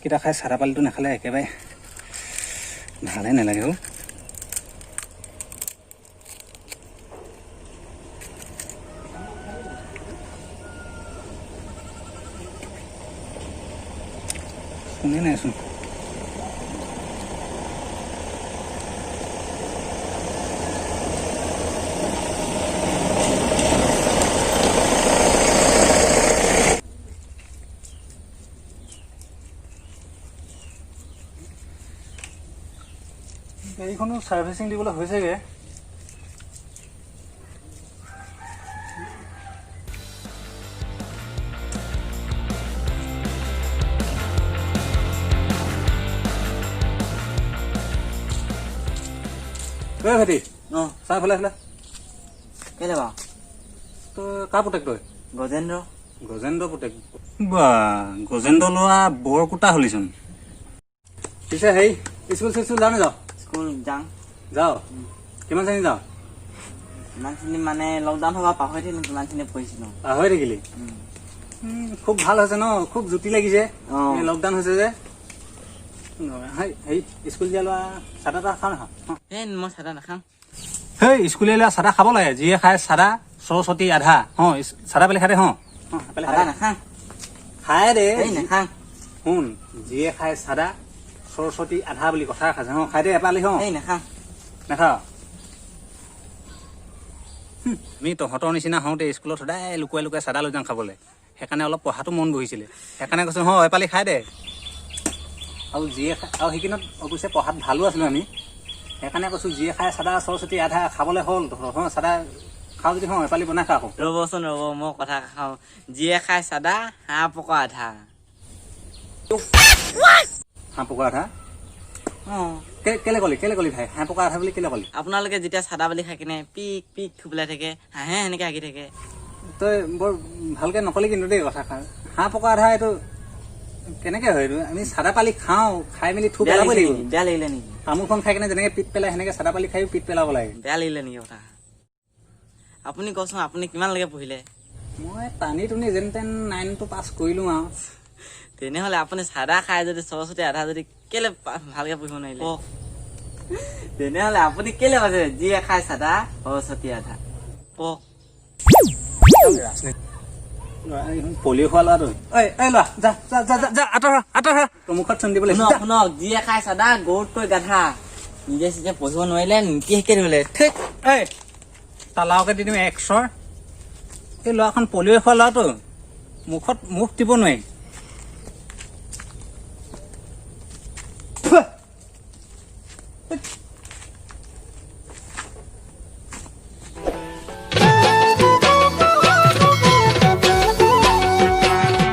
ভাতকেইটা খাই চাৰা পালিটো নাখালে একেবাৰে ভালে নালাগে অ'। শুনে নাইচোন। গাড়ীখনো ছাৰ্ভিচিং দিবলৈ হৈছেগৈ। ভাইটি চাহ ফালে আছিলে কেলে বাৰু তই কাৰ পুতেক তই? গজেন্দ্ৰ গজেন্দ্ৰ পুতেক। বা গজেন্দ্ৰ ল'ৰা বৰ কুটা হলিচোন। পিছে হেৰি স্কুল চিস্কুল যাওঁ নাযাওঁ? স্কুল যাওঁ। কিমান শ্ৰেণী যাওঁ? ইমানখিনি মানে লকডাউন হোৱা পাহৰি থাকিলো কিমানখিনি পঢ়িছিলো। পাহৰি থাকিলি? খুব ভাল হৈছে ন, খুব জুতি লাগিছে লকডাউন হৈছে যে। হেৰি স্কুল দিয়া ল'ৰা চাদা তাহ খাওঁ নাখাওঁ? মই চাদা নাখাওঁ। সেই স্কুলীয়া ল'ৰা চাদা খাব লাগে। যিয়ে খাই চাদা সৰস্বতী আধা। চাদা পেলাই খাই দে। নাখাওঁ খাই দে নাখাওঁ। শুন, যিয়ে খাই চাদা সৰস্বতী আধা বুলি কথা ৰাখা যায়। খাই দে এপালি। নাখাওঁ নাখাওঁ? আমি তহঁতৰ নিচিনা হওঁতে স্কুলত সদায় লুকুৱাই লুকুৱাই চাদা লৈ যাওঁ খাবলৈ। সেইকাৰণে অলপ পঢ়াটো মন বহিছিলে। সেইকাৰণে কৈছো এপালি খাই দে। আৰু যিয়ে আৰু সেইখিনিত অৱশ্যে পঢ়াত ভালো আছিলোঁ আমি। সেইকাৰণে কৈছোঁ যিয়ে খাই চাদা সৰস্বতী আধা খাবলৈ হ'ল চাদা খাওঁ যদি এপালি বনাই খা আকৌ। ৰ'বচোন ৰ'ব, মই কথা খাওঁ। যিয়ে খাই চাদা হাঁহ পকা আধা। হাঁহ পকা আধা? কেলে কলি ভাই হাঁহ পকা আধা বুলি কেলে কলি? আপোনালোকে যেতিয়া চাদা বুলি খাই কিনে পিক পিক খুবলাই থাকে, হাঁহে সেনেকে হাগি থাকে। তই বৰ ভালকে নকলি কিন্তু দেই কথা। হাঁহ পকা আধা এইটো কেনেকে হয়? এইটো আমি চাদা পালি খাওঁ, খাই মেলি থু পেলাব লাগিব। বেয়া লাগিলে নেকি? তামোলখন খাই কিনে যেনেকে পিত পেলাই সেনেকে চাদা পালি খাইও পিত পেলাব লাগে। বেয়া লাগিলে নেকি কথা? আপুনি কচোন, আপুনি কিমানলৈকে পঢ়িলে? মই টানি টুনি যেন তেন 9 টো পাছ কৰিলো আৰু। তেনেহলে আপুনি চাদা খাই যদি সৰস্বতী আধা যদি কেলে ভালকে পঢ়িব নোৱাৰিলে? তেনেহলে আপুনি কেলে কৈছে যিয়ে খাই চাদা সৰস্বতী আধা? পলিঅ' খোৱা ল'ৰাটো মুখত চুন দিব লাগিব। শুনক, যিয়ে খাই চাদা গৰুতকৈ গাধা। নিজে চিজে পঢ়িব নোৱাৰিলে নীতি শিকাই দিবলৈ তালাওকে দি দিম 100। এই ল'ৰাখন পলিঅ' খোৱা ল'ৰাটো মুখ দিব নোৱাৰি।